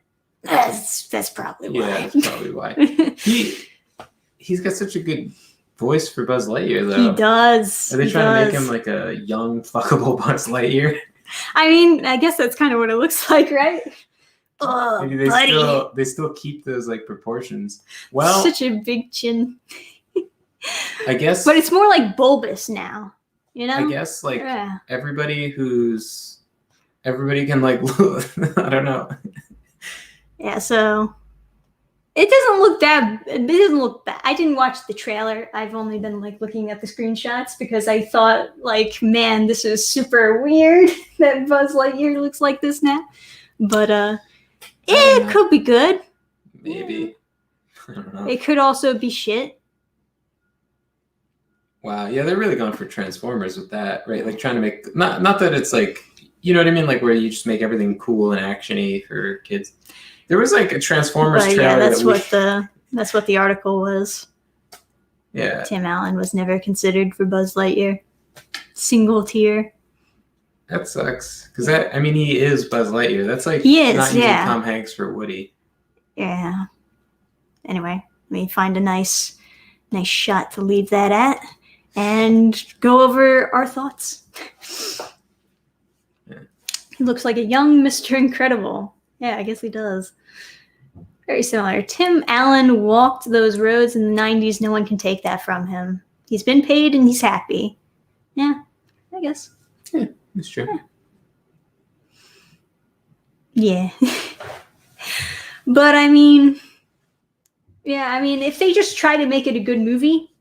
that's probably why. Yeah, that's probably why. He's got such a good voice for Buzz Lightyear, though. He does. Are they trying to make him like a young, fuckable Buzz Lightyear? I mean, I guess that's kind of what it looks like, right? Oh, maybe they still keep those like proportions. Well, such a big chin. I guess, but it's more like bulbous now. You know? I guess like everybody can like I don't know. Yeah, so it doesn't look bad. I didn't watch the trailer. I've only been like looking at the screenshots because I thought like, man, this is super weird that Buzz Lightyear looks like this now. But it could be good. Maybe. I don't know. It could also be shit. Wow, yeah, they're really going for Transformers with that, right? Like trying to make not that it's like, you know what I mean, like where you just make everything cool and actiony for kids. There was like a Transformers trailer. Yeah, that's what the article was. Yeah. Tim Allen was never considered for Buzz Lightyear. Single tier. That sucks because he is Buzz Lightyear. That's like not using Tom Hanks for Woody. Yeah. Anyway, let me find a nice shot to leave that at. And go over our thoughts. Yeah. He looks like a young Mr. Incredible. Yeah, I guess he does. Very similar. Tim Allen walked those roads in the 90s. No one can take that from him. He's been paid and he's happy. Yeah, I guess. Yeah, that's true. Yeah. But I mean, if they just try to make it a good movie,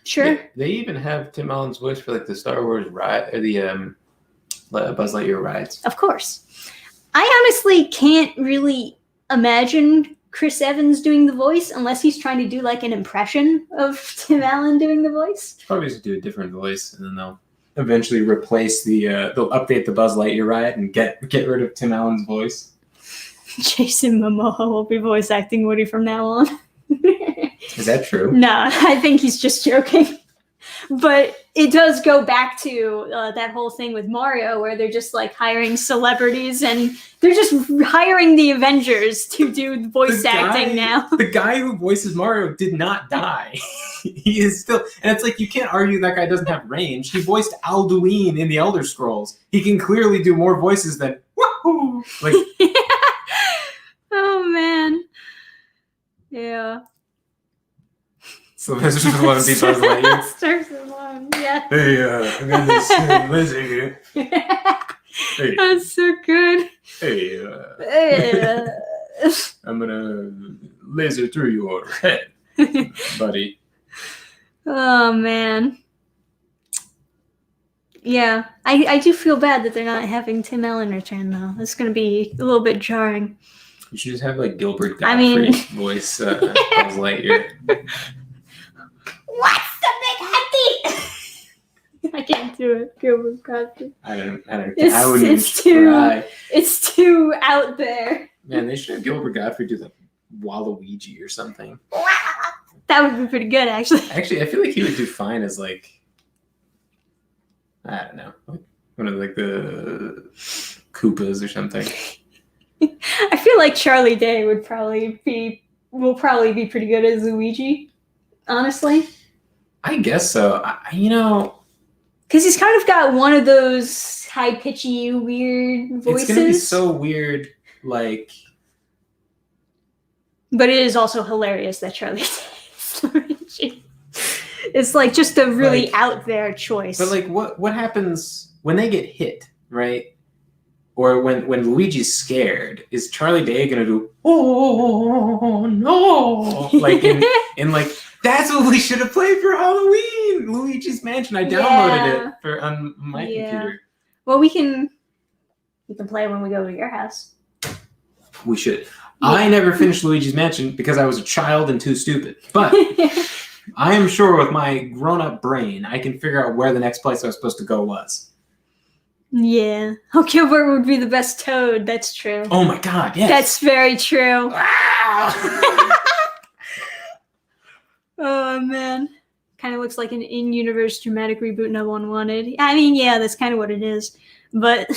sure. Yeah, they even have Tim Allen's voice for like the Star Wars ride or the Buzz Lightyear rides. Of course. I honestly can't really imagine Chris Evans doing the voice unless he's trying to do like an impression of Tim Allen doing the voice. Probably just do a different voice, and then they'll eventually replace they'll update the Buzz Lightyear ride and get rid of Tim Allen's voice. Jason Momoa will be voice acting Woody from now on. Is that true? No, I think he's just joking. But it does go back to that whole thing with Mario where they're just like hiring celebrities and they're just hiring the Avengers to do voice acting now. The guy who voices Mario did not die. He is still, and it's like you can't argue that guy doesn't have range. He voiced Alduin in the Elder Scrolls. He can clearly do more voices than woohoo. Like, oh man, yeah. So this just want to be Buzz Lightyear. Starts alone, yeah. Hey, I got this laser here. Hey. That's so good. Hey, I'm gonna laser through your head, buddy. Oh man. Yeah, I do feel bad that they're not having Tim Allen return though. It's gonna be a little bit jarring. You should just have like Gilbert Gottfried voice Buzz Lightyear. What's the big happy? I can't do it. Gilbert Gottfried. I wouldn't try. It's too out there. Man, they should have Gilbert Gottfried do the Waluigi or something. That would be pretty good, actually. Actually, I feel like he would do fine as like, I don't know, like one of like the Koopas or something. I feel like Charlie Day will probably be pretty good as Luigi. Honestly, I guess so. Because he's kind of got one of those high pitchy, weird voices. It's gonna be so weird, like. But it is also hilarious that Charlie Day is Luigi. It's like just a really out there choice. But like, what happens when they get hit, right? Or when Luigi's scared, is Charlie Day gonna do oh no like in like that's what we should have played for Halloween? Luigi's Mansion. I downloaded it on my computer. Well, we can play when we go to your house. We should. Yeah. I never finished Luigi's Mansion because I was a child and too stupid. But I am sure with my grown-up brain, I can figure out where the next place I was supposed to go was. Yeah. Oh, Gilbert would be the best Toad. That's true. Oh my God, yes. That's very true. Oh, man. Kind of looks like an in-universe dramatic reboot no one wanted. I mean, yeah, that's kind of what it is. But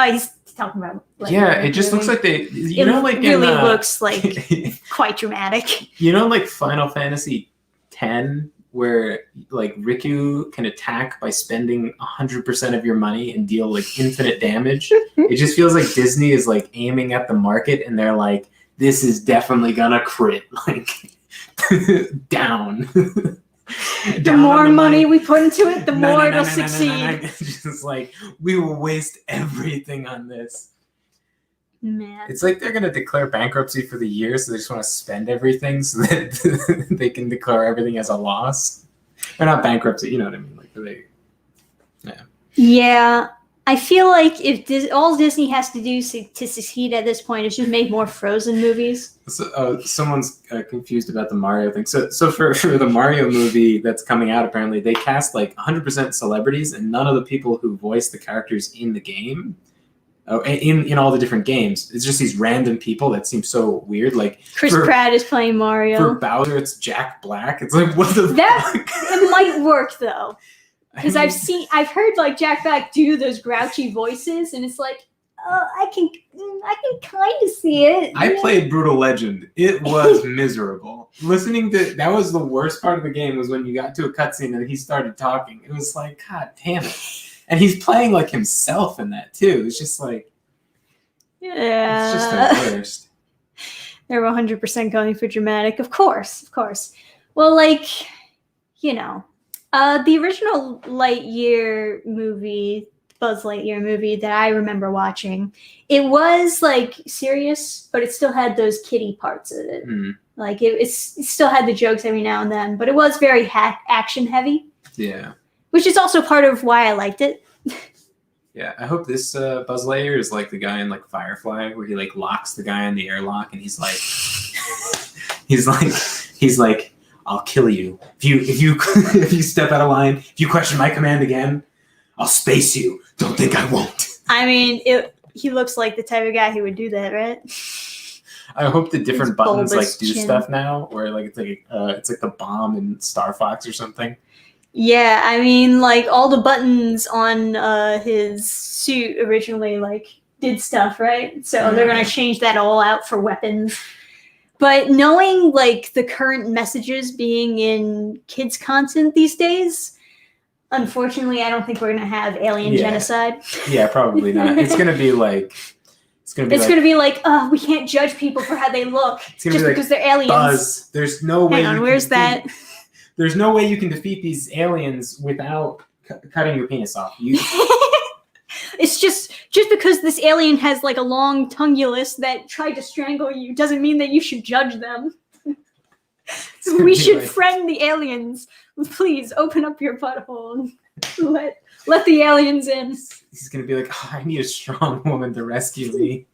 he's talking about. Like, it just looks like they. Like really looks like quite dramatic. Like Final Fantasy X, where like Riku can attack by spending 100% of your money and deal like infinite damage. It just feels like Disney is like aiming at the market, and they're like, "This is definitely gonna crit." Like down. The more money we put into it, the more it'll succeed. Just like we will waste everything on this. Man. It's like they're gonna declare bankruptcy for the year, so they just want to spend everything so that they can declare everything as a loss. Or not bankruptcy, you know what I mean? Like Yeah. I feel like if all Disney has to do to succeed at this point is just make more Frozen movies. So, someone's confused about the Mario thing. So for the Mario movie that's coming out, apparently they cast like 100% celebrities, and none of the people who voice the characters in the game, in all the different games, it's just these random people that seem so weird. Like Chris Pratt is playing Mario. For Bowser, it's Jack Black. It's like what the fuck? It might work though. Because I've heard like Jack Black do those grouchy voices, and it's like, I can kind of see it. I played Brutal Legend. It was miserable. Listening to that was the worst part of the game was when you got to a cutscene and he started talking. It was like, God damn it! And he's playing like himself in that too. It's just like, yeah, it's just the worst. They're 100% going for dramatic, of course. Well, like, the original Lightyear movie, Buzz Lightyear movie that I remember watching, it was like serious, but it still had those kiddie parts of it. Mm. Like it still had the jokes every now and then, but it was very action heavy. Yeah. Which is also part of why I liked it. Yeah, I hope this Buzz Lightyear is like the guy in like Firefly, where he like locks the guy in the airlock, and he's like, he's like, I'll kill you if you step out of line. If you question my command again, I'll space you. Don't think I won't. I mean, he looks like the type of guy who would do that, right? I hope the different buttons like do stuff now, or like it's like the bomb in Star Fox or something. Yeah, I mean, like all the buttons on his suit originally like did stuff, right? So they're gonna change that all out for weapons. But knowing like the current messages being in kids' content these days, unfortunately, I don't think we're gonna have alien genocide. Yeah, probably not. It's gonna be like. It's gonna be like, oh, we can't judge people for how they look just because they're aliens. Buzz, there's no way. Hang on, where's that? There's no way you can defeat these aliens without cutting your penis off. It's just because this alien has like a long tungulus that tried to strangle you doesn't mean that you should judge them. We should friend the aliens. Please open up your butthole and let the aliens in. He's gonna be like, oh, I need a strong woman to rescue me.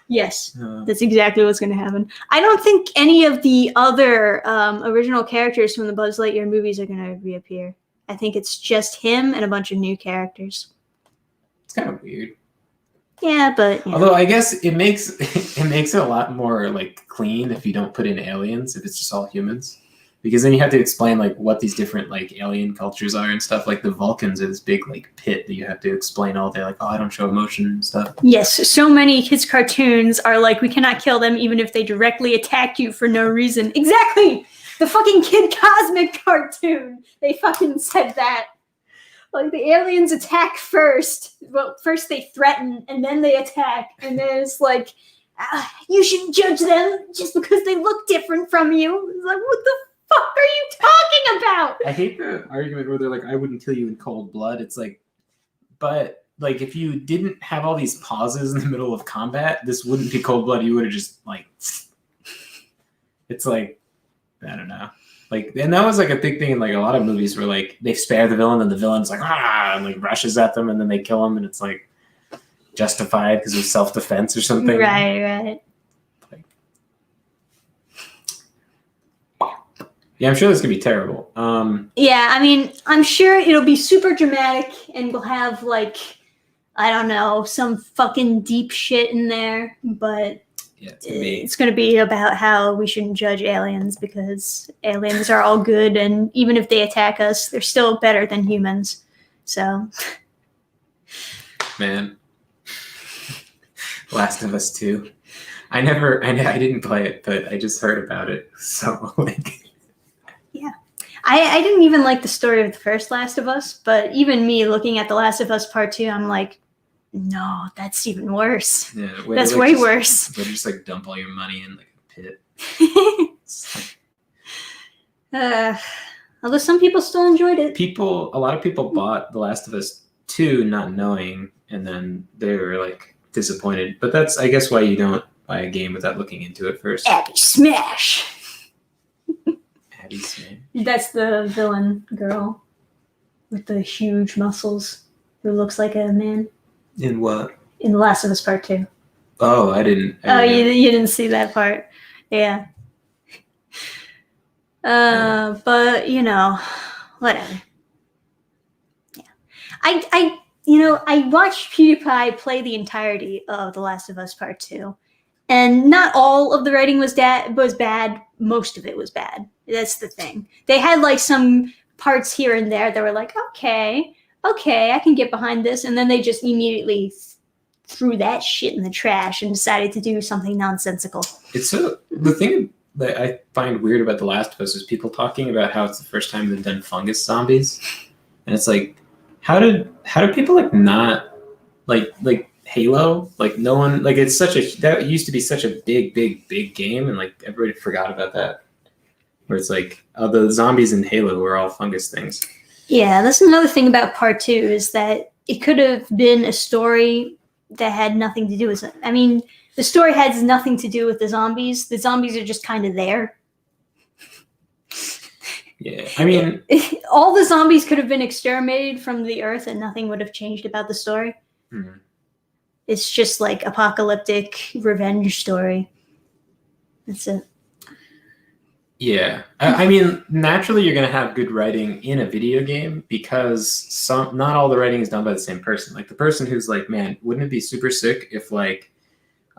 Yes, that's exactly what's going to happen. I don't think any of the other original characters from the Buzz Lightyear movies are going to reappear. I think it's just him and a bunch of new characters. It's kind of weird. Yeah, but although I guess it makes it a lot more like clean if you don't put in aliens, if it's just all humans. Because then you have to explain like what these different like alien cultures are and stuff. Like the Vulcans are this big like pit that you have to explain all day. Like, oh, I don't show emotion and stuff. Yes, so many kids' cartoons are like, we cannot kill them even if they directly attack you for no reason. Exactly! The fucking Kid Cosmic cartoon. They fucking said that. Like the aliens attack first. Well, first they threaten and then they attack. And then it's like, you shouldn't judge them just because they look different from you. It's like, what the fuck are you talking about? I hate the argument where they're like, I wouldn't kill you in cold blood. It's like, but like if you didn't have all these pauses in the middle of combat, this wouldn't be cold blood. You would have just like, it's like, I don't know. Like, and that was like a big thing in like a lot of movies where like they spare the villain and the villain's like, and like rushes at them and then they kill him and it's like justified because of self-defense or something. Right. Like, yeah, I'm sure this could be terrible. Yeah, I mean, I'm sure it'll be super dramatic and we'll have like, I don't know, some fucking deep shit in there, but yeah, it's going to be about how we shouldn't judge aliens because aliens are all good, and even if they attack us, they're still better than humans. So, man, Last of Us 2. I didn't play it, but I just heard about it. So like, yeah. I didn't even like the story of the first Last of Us, but even me looking at The Last of Us Part 2, I'm like, no, that's even worse. Yeah, that's way worse. They just like dump all your money in like a pit. Although some people still enjoyed it. A lot of people bought The Last of Us 2 not knowing, and then they were like disappointed. But that's, I guess, why you don't buy a game without looking into it first. Abby Smash. Abby Smash. That's the villain girl with the huge muscles who looks like a man. In what? In The Last of Us Part 2. Oh, I didn't. You didn't see that part. Yeah. But, you know, whatever. Yeah. I watched PewDiePie play the entirety of The Last of Us Part 2. And not all of the writing was bad. Most of it was bad. That's the thing. They had like some parts here and there that were like, okay, I can get behind this. And then they just immediately threw that shit in the trash and decided to do something nonsensical. The thing that I find weird about The Last of Us is people talking about how it's the first time they've done fungus zombies. And it's like, how do people like not like Halo? Like no one, like it's that used to be such a big game, and like everybody forgot about that. Where it's like, the zombies in Halo were all fungus things. Yeah, that's another thing about Part 2 is that it could have been a story that had nothing to do with it. I mean, the story has nothing to do with the zombies. The zombies are just kind of there. Yeah, I mean... all the zombies could have been exterminated from the earth and nothing would have changed about the story. Mm-hmm. It's just like apocalyptic revenge story. That's it. Yeah, I mean, naturally you're going to have good writing in a video game because not all the writing is done by the same person. Like the person who's like, man, wouldn't it be super sick if like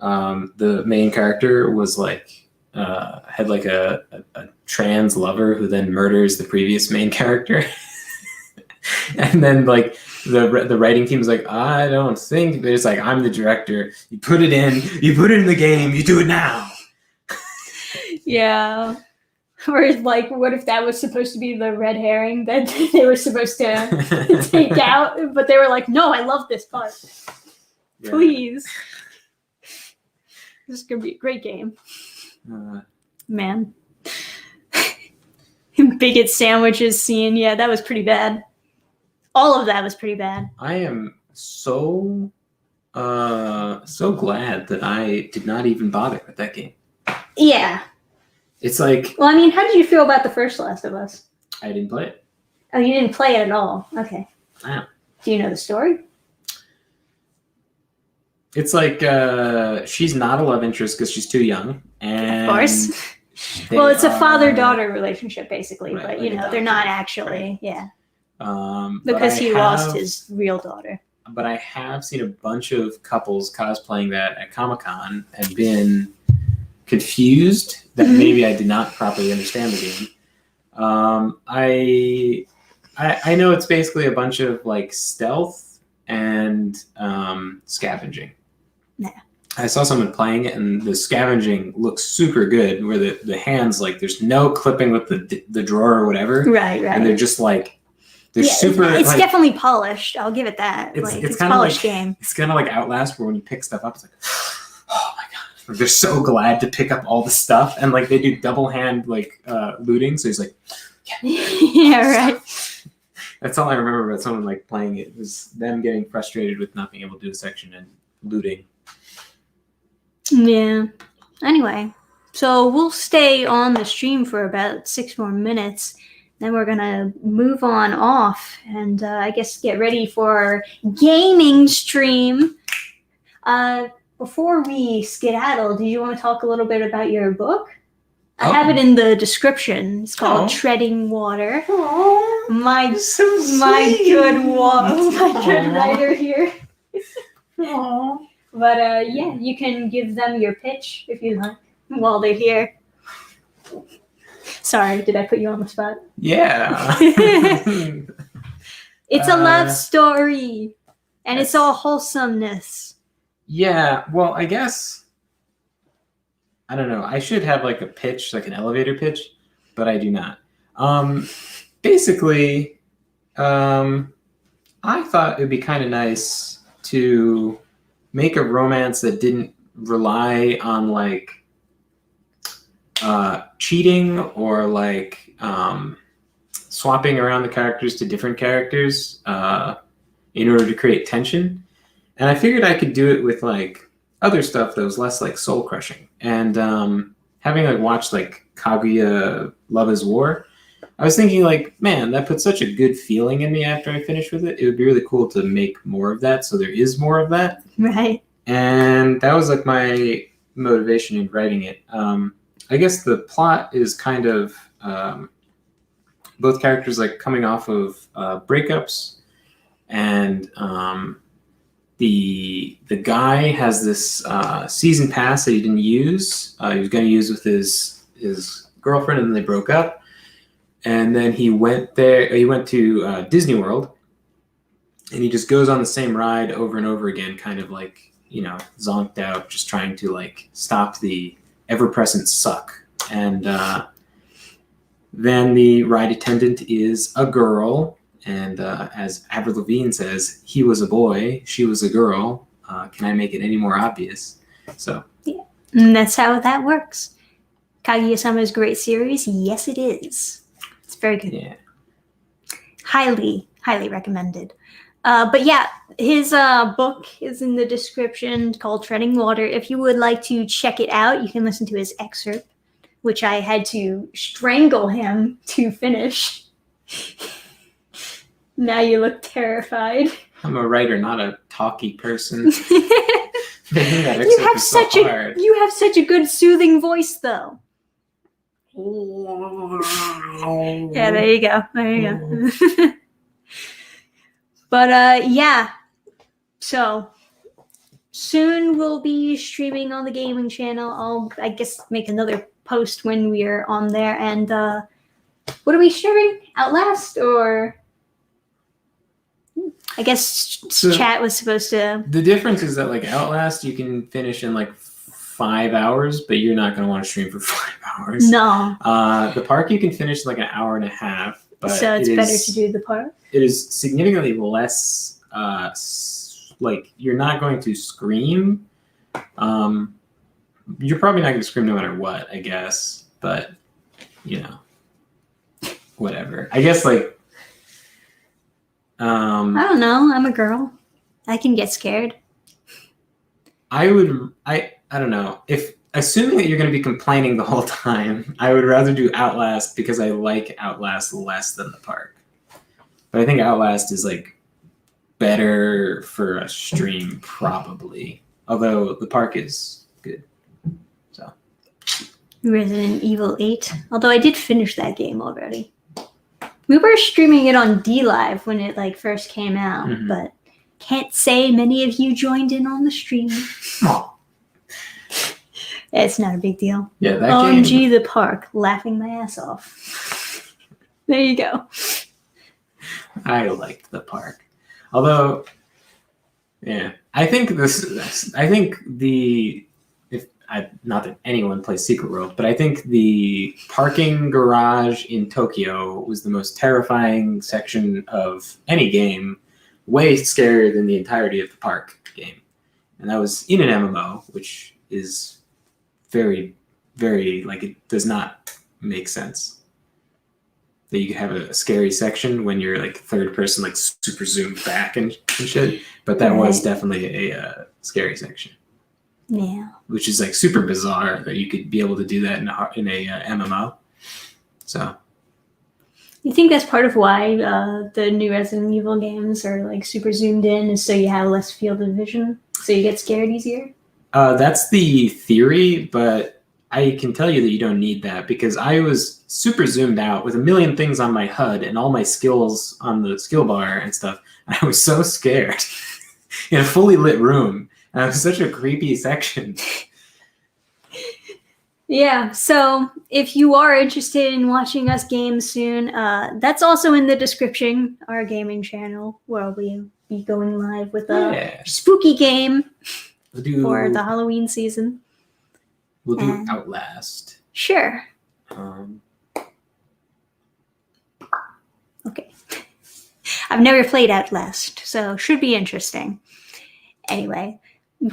the main character was like had like a trans lover who then murders the previous main character, and then like the writing team is like, I don't think, but it's like, I'm the director. You put it in the game. You do it now. Yeah. Or like, what if that was supposed to be the red herring that they were supposed to take out? But they were like, no, I love this part. Yeah. Please. This is going to be a great game. Man. Bigot sandwiches scene. Yeah, that was pretty bad. All of that was pretty bad. I am so glad that I did not even bother with that game. Yeah. It's like... Well, I mean, how did you feel about the first Last of Us? I didn't play it. Oh, you didn't play it at all? Okay. Wow. Do you know the story? It's like she's not a love interest because she's too young. And of course. Well, it's a father-daughter relationship, basically. Right, but, you know, they're not actually. Right. Yeah. Because he lost his real daughter. But I have seen a bunch of couples cosplaying that at Comic-Con and been confused that maybe I did not properly understand the game. I know it's basically a bunch of like stealth and scavenging. Yeah. I saw someone playing it, and the scavenging looks super good. Where the hands, like, there's no clipping with the drawer or whatever. Right. And they're just like super. It's like, definitely polished. I'll give it that. It's kind of polished game. It's kind of like Outlast, where when you pick stuff up, it's like, oh my god, they're so glad to pick up all the stuff, and like they do double hand like looting. So he's like, yeah, right. That's all I remember about someone like playing it was them getting frustrated with not being able to do a section and looting. Yeah. Anyway, so we'll stay on the stream for about 6 more minutes. Then we're gonna move on off and I guess get ready for our gaming stream. Before we skedaddle, do you want to talk a little bit about your book? I have it in the description. It's called Treading Water. Aww, My so my sweet. my good writer here. Aww. But yeah, you can give them your pitch if you like while they're here. Sorry, did I put you on the spot? Yeah. It's a love story, and it's all wholesomeness. Yeah, well, I guess, I don't know. I should have like a pitch, like an elevator pitch, but I do not. Basically, I thought it would be kind of nice to make a romance that didn't rely on like cheating or like swapping around the characters to different characters in order to create tension. And I figured I could do it with like other stuff that was less like soul crushing. And having like watched like Kaguya Love is War, I was thinking like, man, that put such a good feeling in me after I finished with it. It would be really cool to make more of that. So there is more of that. Right. And that was like my motivation in writing it. I guess the plot is kind of both characters like coming off of breakups, and the guy has this season pass that he didn't use. He was going to use with his girlfriend, and then they broke up. And then he went there. He went to Disney World, and he just goes on the same ride over and over again, kind of like, you know, zonked out, just trying to like stop the ever-present suck. And then the ride attendant is a girl, and as Avril Lavigne says, he was a boy, she was a girl. Can I make it any more obvious? So yeah, and that's how that works. Kaguya-sama's great series. Yes, it is. It's very good. Yeah, highly recommended. But yeah, his book is in the description called Treading Water. If you would like to check it out, you can listen to his excerpt, which I had to strangle him to finish. Now you look terrified. I'm a writer, not a talky person. You have such a good soothing voice, though. Yeah, there you go. But yeah, so soon we'll be streaming on the gaming channel. I'll, I guess, make another post when we're on there. And what are we streaming? Outlast, or I guess chat was supposed to. The difference is that like Outlast, you can finish in like 5 hours, but you're not going to want to stream for 5 hours. No. The park you can finish in like an hour and a half. But so it's better to do the park. It is significantly less. Like you're not going to scream. You're probably not going to scream no matter what, I guess. But you know, whatever. I guess like. I don't know. I'm a girl. I can get scared. I don't know. If assuming that you're going to be complaining the whole time, I would rather do Outlast because I like Outlast less than the park. But I think Outlast is like better for a stream probably. Although the park is good. So Resident Evil 8. Although I did finish that game already. We were streaming it on DLive when it like first came out, but can't say many of you joined in on the stream. Oh. It's not a big deal. Yeah, that OMG game. the park, laughing my ass off. There you go. I liked the park. Although, yeah, I think not that anyone plays Secret World, but I think the parking garage in Tokyo was the most terrifying section of any game, way scarier than the entirety of the park game. And that was in an MMO, which is very, very, like, it does not make sense. that you have a scary section when you're like third person, like super zoomed back and shit. But that was definitely a scary section. Yeah. Which is like super bizarre that you could be able to do that in a MMO. So. You think that's part of why the new Resident Evil games are like super zoomed in, is so you have less field of vision, so you get scared easier? That's the theory, but I can tell you that you don't need that because I was super zoomed out with a million things on my HUD and all my skills on the skill bar and stuff. I was so scared in a fully lit room. And it was such a creepy section. Yeah, so if you are interested in watching us game soon, that's also in the description, our gaming channel, where we'll be going live with a spooky game for the Halloween season. We'll do Outlast. Sure. Okay. I've never played Outlast, so should be interesting. Anyway.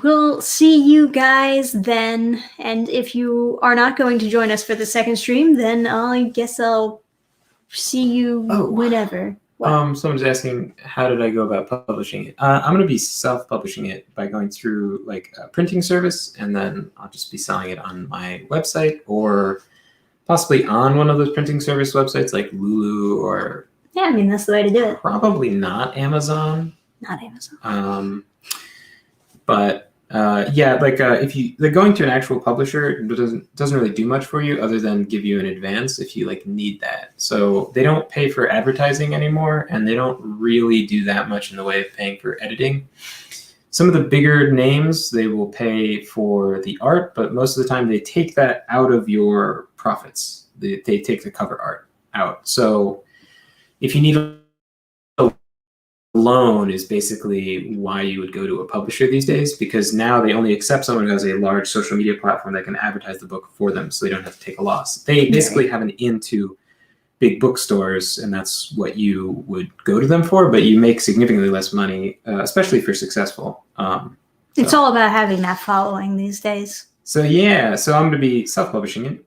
We'll see you guys then, and if you are not going to join us for the second stream, then I guess I'll see you whenever. Someone's asking, how did I go about publishing it? I'm going to be self-publishing it by going through like a printing service, and then I'll just be selling it on my website or possibly on one of those printing service websites like Lulu or... Yeah, I mean, that's the way to do it. Probably not Amazon. Not Amazon. But if you going to an actual publisher doesn't really do much for you other than give you an advance if you like need that. So they don't pay for advertising anymore, and they don't really do that much in the way of paying for editing. Some of the bigger names, they will pay for the art, but most of the time they take that out of your profits. They take the cover art out. So if you need a loan is basically why you would go to a publisher these days, because now they only accept someone who has a large social media platform that can advertise the book for them, so they don't have to take a loss. They basically have an into big bookstores, and that's what you would go to them for, but you make significantly less money, especially if you're successful. It's all about having that following these days. So I'm going to be self-publishing it.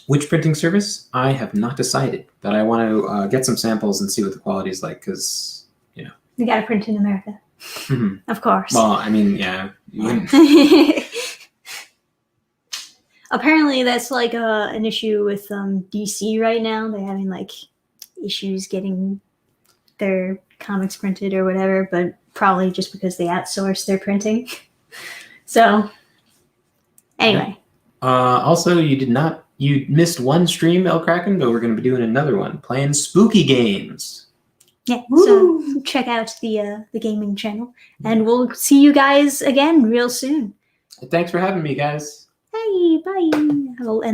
Which printing service? I have not decided, but I want to get some samples and see what the quality is like, because, you know. You got to print in America. Mm-hmm. Of course. Well, I mean, yeah. Apparently that's like an issue with DC right now. They're having like issues getting their comics printed or whatever, but probably just because they outsource their printing. So, anyway. Also, you missed one stream, El Kraken, but we're going to be doing another one, playing spooky games. Yeah, so check out the gaming channel, and we'll see you guys again real soon. Thanks for having me, guys. Hey, bye. I will end.